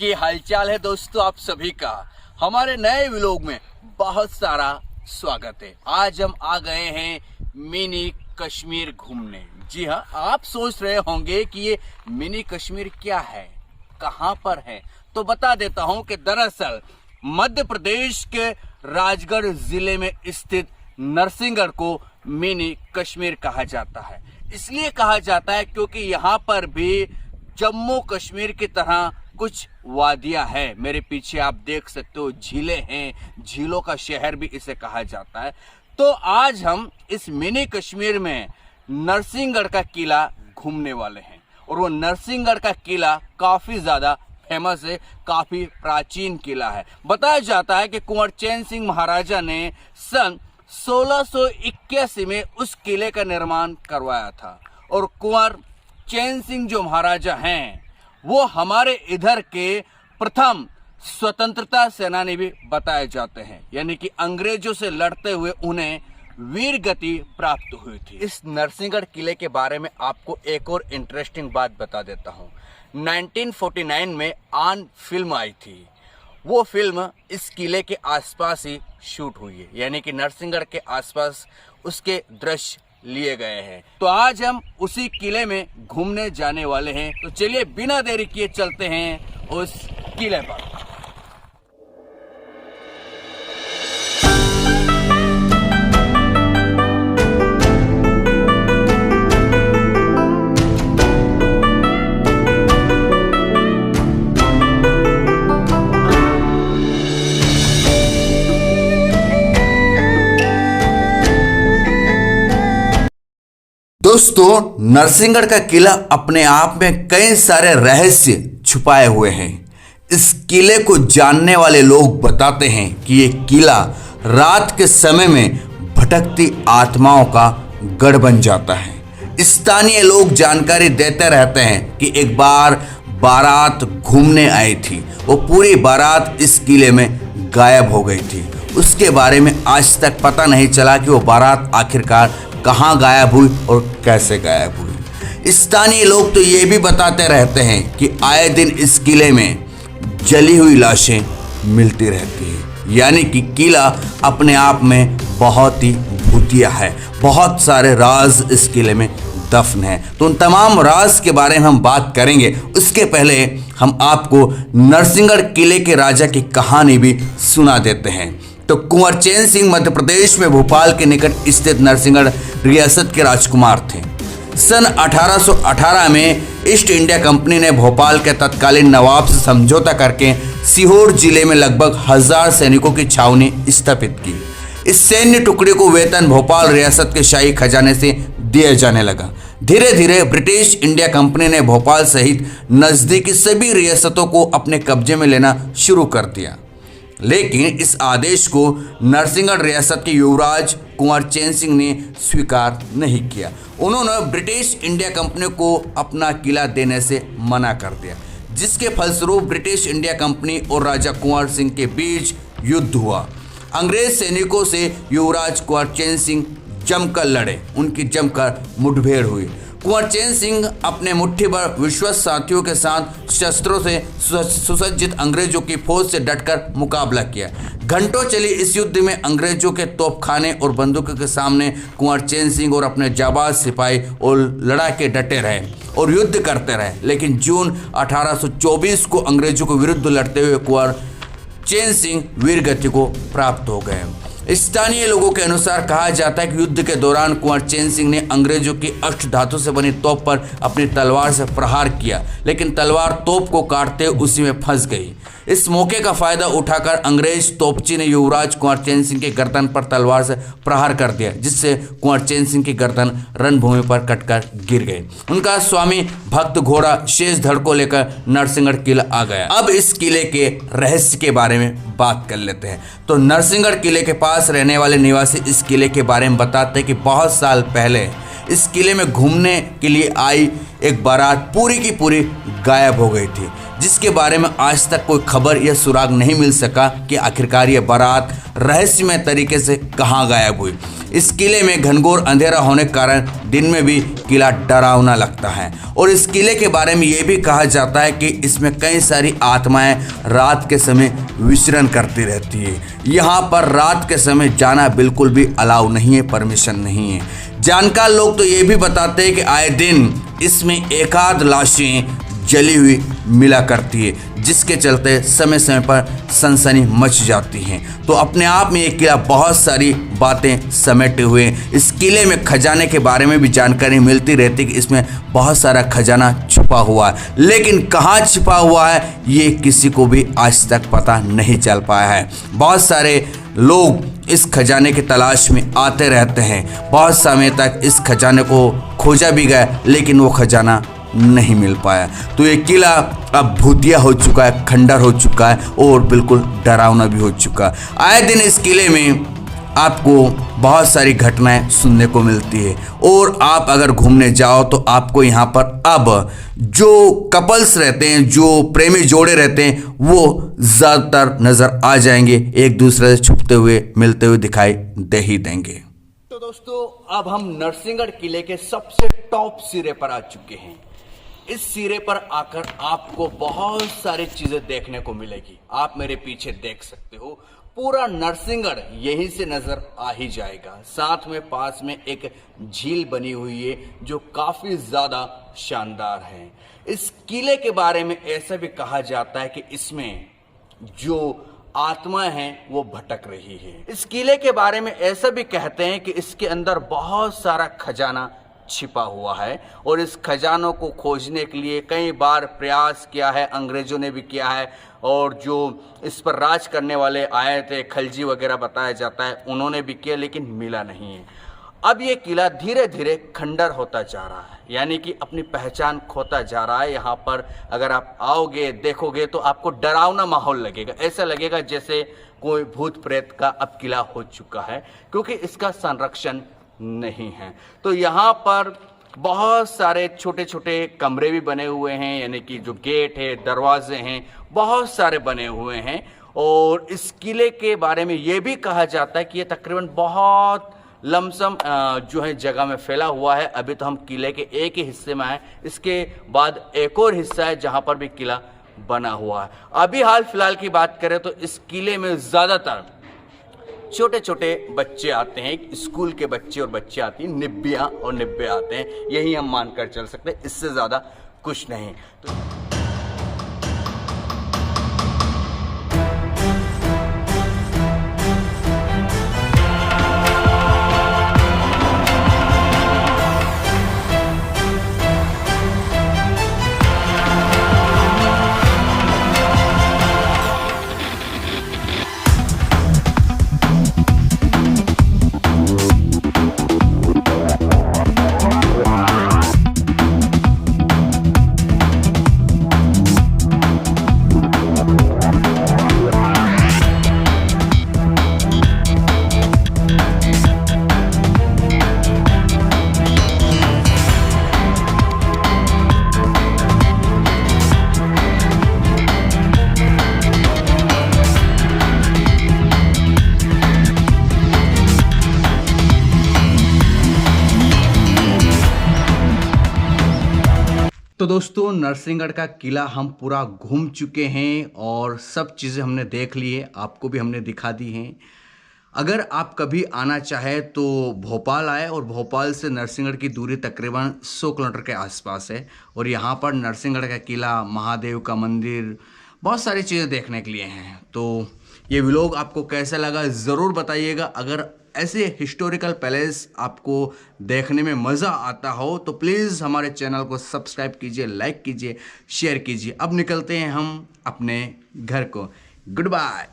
की हालचाल है दोस्तों, आप सभी का हमारे नए व्लॉग में बहुत सारा स्वागत है। आज हम आ गए हैं मिनी कश्मीर घूमने। जी हाँ, आप सोच रहे होंगे कि ये मिनी कश्मीर क्या है, कहाँ पर है, तो बता देता हूँ कि दरअसल मध्य प्रदेश के राजगढ़ जिले में स्थित नरसिंहगढ़ को मिनी कश्मीर कहा जाता है। इसलिए कहा जाता है क्योंकि यहाँ पर भी जम्मू कश्मीर की तरह कुछ वादियां हैं। मेरे पीछे आप देख सकते हो झीलें हैं, झीलों का शहर भी इसे कहा जाता है। तो आज हम इस मिनी कश्मीर में नरसिंहगढ़ का किला घूमने वाले हैं और वो नरसिंहगढ़ का किला काफी ज्यादा फेमस है, काफी प्राचीन किला है। बताया जाता है कि कुंवर चैन सिंह महाराजा ने सन 1681 में उस किले का निर्माण करवाया था और कुंवर चैन सिंह जो महाराजा हैं वो हमारे इधर के प्रथम स्वतंत्रता सेनानी भी बताए जाते हैं, यानी कि अंग्रेजों से लड़ते हुए उन्हें वीर गति प्राप्त हुई थी। इस नरसिंहगढ़ किले के बारे में आपको एक और इंटरेस्टिंग बात बता देता हूँ। 1949 में आन फिल्म आई थी। वो फिल्म इस किले के आसपास ही शूट हुई है, यानी कि नरसिंहगढ़ के आसपास उसके दृश्य लिए गए हैं। तो आज हम उसी किले में घूमने जाने वाले हैं। तो चलिए बिना देरी किए चलते हैं उस किले पर। दोस्तों, नरसिंहगढ़ का किला अपने आप में कई सारे रहस्य छुपाए हुए हैं। इस किले को जानने वाले लोग बताते हैं कि ये किला रात के समय में भटकती आत्माओं का गढ़ बन जाता है। स्थानीय लोग जानकारी देते रहते हैं कि एक बार बारात घूमने आई थी, वो पूरी बारात इस किले में गायब हो गई थी। उसके बारे में आज तक पता नहीं चला कि वो बारात आखिरकार कहाँ गायब हुई और कैसे गायब हुई। स्थानीय लोग तो ये भी बताते रहते हैं कि आए दिन इस किले में जली हुई लाशें मिलती रहती है, यानी कि किला अपने आप में बहुत ही भूतिया है। बहुत सारे राज इस किले में दफन है। तो उन तमाम राज के बारे में हम बात करेंगे। उसके पहले हम आपको नरसिंहगढ़ किले के राजा की कहानी भी सुना देते हैं। तो कुंवर चैन सिंह मध्य प्रदेश में भोपाल के निकट स्थित नरसिंहगढ़ रियासत के राजकुमार थे। सन 1818 में ईस्ट इंडिया कंपनी ने भोपाल के तत्कालीन नवाब से समझौता करके सीहोर जिले में लगभग 1000 सैनिकों की छावनी स्थापित की। इस सैन्य टुकड़े को वेतन भोपाल रियासत के शाही खजाने से दिया जाने लगा। धीरे धीरे ब्रिटिश इंडिया कंपनी ने भोपाल सहित नजदीकी सभी रियासतों को अपने कब्जे में लेना शुरू कर दिया, लेकिन इस आदेश को नरसिंहगढ़ रियासत के युवराज कुंवर चैन सिंह ने स्वीकार नहीं किया। उन्होंने ब्रिटिश इंडिया कंपनी को अपना किला देने से मना कर दिया, जिसके फलस्वरूप ब्रिटिश इंडिया कंपनी और राजा कुंवर सिंह के बीच युद्ध हुआ। अंग्रेज सैनिकों से युवराज कुंवर चैन सिंह जमकर लड़े, उनकी जमकर मुठभेड़ हुई। कुंवर चैन सिंह अपने मुट्ठी भर विश्वस्त साथियों के साथ शस्त्रों से सुसज्जित अंग्रेजों की फौज से डटकर मुकाबला किया। घंटों चली इस युद्ध में अंग्रेजों के तोपखाने और बंदूकों के सामने कुंवर चैन सिंह और अपने जाबाज सिपाही और लड़ाके डटे रहे और युद्ध करते रहे। लेकिन जून 1824 को अंग्रेजों के विरुद्ध लड़ते हुए कुंवर चैन सिंह वीरगति को प्राप्त हो गए। स्थानीय लोगों के अनुसार कहा जाता है कि युद्ध के दौरान कुंवर चैन सिंह ने अंग्रेजों की अष्ट धातु से बनी तोप पर अपनी तलवार से प्रहार किया, लेकिन तलवार तोप को काटते उसी में फंस गई। इस मौके का फायदा उठाकर अंग्रेज तोपची ने युवराज कुंवर चैन सिंह के गर्दन पर तलवार से प्रहार कर दिया, जिससे कुंवर चैन सिंह की गर्दन रणभूमि पर कटकर गिर गई। उनका स्वामी भक्त घोड़ा शेष धड़ को लेकर नरसिंहगढ़ किला आ गया। अब इस किले के रहस्य के बारे में बात कर लेते हैं। तो नरसिंहगढ़ किले के पास रहने वाले निवासी इस किले के बारे में बताते हैं कि बहुत साल पहले इस किले में घूमने के लिए आई एक बारात पूरी की पूरी गायब हो गई थी, जिसके बारे में आज तक कोई खबर या सुराग नहीं मिल सका कि आखिरकार ये बारात रहस्यमय तरीके से कहाँ गायब हुई। इस किले में घनघोर अंधेरा होने के कारण दिन में भी किला डरावना लगता है। और इस किले के बारे में ये भी कहा जाता है कि इसमें कई सारी आत्माएं रात के समय विचरण करती रहती है। यहाँ पर रात के समय जाना बिल्कुल भी अलाउ नहीं है, परमिशन नहीं है। जानकार लोग तो ये भी बताते हैं कि आए दिन इसमें एकाध लाशें जली हुई मिला करती है, जिसके चलते समय समय पर सनसनी मच जाती है। तो अपने आप में ये किला बहुत सारी बातें समेटे हुए हैं। इस किले में खजाने के बारे में भी जानकारी मिलती रहती है कि इसमें बहुत सारा खजाना छुपा हुआ है, लेकिन कहाँ छुपा हुआ है ये किसी को भी आज तक पता नहीं चल पाया है। बहुत सारे लोग इस खजाने की तलाश में आते रहते हैं। बहुत समय तक इस खजाने को खोजा भी गया, लेकिन वो खजाना नहीं मिल पाया। तो ये किला अब भूतिया हो चुका है, खंडर हो चुका है और बिल्कुल डरावना भी हो चुका है। आए दिन इस किले में आपको बहुत सारी घटनाएं सुनने को मिलती है और आप अगर घूमने जाओ तो आपको यहाँ पर अब जो कपल्स रहते हैं, जो प्रेमी जोड़े रहते हैं, वो ज़्यादातर नज़र आ जाएंगे, एक दूसरे से छुपते हुए मिलते हुए दिखाई दे ही देंगे। तो दोस्तों, अब हम नरसिंहगढ़ किले के सबसे टॉप सिरे पर आ चुके हैं। इस सिरे पर आकर आपको बहुत सारी चीजें देखने को मिलेगी। आप मेरे पीछे देख सकते हो, पूरा नरसिंहगढ़ यहीं से नजर आ ही जाएगा। साथ में पास में एक झील बनी हुई है जो काफी ज्यादा शानदार है। इस किले के बारे में ऐसा भी कहा जाता है कि इसमें जो आत्मा है वो भटक रही है। इस किले के बारे में ऐसा भी कहते हैं कि इसके अंदर बहुत सारा खजाना छिपा हुआ है और इस खजानों को खोजने के लिए कई बार प्रयास किया है, अंग्रेजों ने भी किया है, और जो इस पर राज करने वाले आए थे, खलजी वगैरह बताया जाता है, उन्होंने भी किया, लेकिन मिला नहीं है। अब ये किला धीरे धीरे खंडर होता जा रहा है, यानी कि अपनी पहचान खोता जा रहा है। यहाँ पर अगर आप आओगे, देखोगे तो आपको डरावना माहौल लगेगा। ऐसा लगेगा जैसे कोई भूत प्रेत का अब किला हो चुका है, क्योंकि इसका संरक्षण नहीं है। तो यहाँ पर बहुत सारे छोटे छोटे कमरे भी बने हुए हैं, यानी कि जो गेट है, दरवाजे हैं, बहुत सारे बने हुए हैं। और इस किले के बारे में ये भी कहा जाता है कि ये तकरीबन बहुत लमसम जो है जगह में फैला हुआ है। अभी तो हम किले के एक ही हिस्से में हैं, इसके बाद एक और हिस्सा है जहाँ पर भी किला बना हुआ है। अभी हाल फिलहाल की बात करें तो इस किले में ज़्यादातर छोटे छोटे बच्चे आते हैं, स्कूल के बच्चे और बच्चे आती हैं, निब्बियाँ और निब्बे आते हैं, यही हम मानकर चल सकते हैं, इससे ज़्यादा कुछ नहीं। तो तो दोस्तों, नरसिंहगढ़ का किला हम पूरा घूम चुके हैं और सब चीज़ें हमने देख ली है, आपको भी हमने दिखा दी हैं। अगर आप कभी आना चाहे तो भोपाल आए, और भोपाल से नरसिंहगढ़ की दूरी तकरीबन 100 किलोमीटर के आसपास है। और यहाँ पर नरसिंहगढ़ का किला, महादेव का मंदिर, बहुत सारी चीज़ें देखने के लिए हैं। तो ये व्लॉग आपको कैसा लगा ज़रूर बताइएगा। अगर ऐसे हिस्टोरिकल पैलेस आपको देखने में मज़ा आता हो तो प्लीज़ हमारे चैनल को सब्सक्राइब कीजिए, लाइक कीजिए, शेयर कीजिए। अब निकलते हैं हम अपने घर को। Good bye.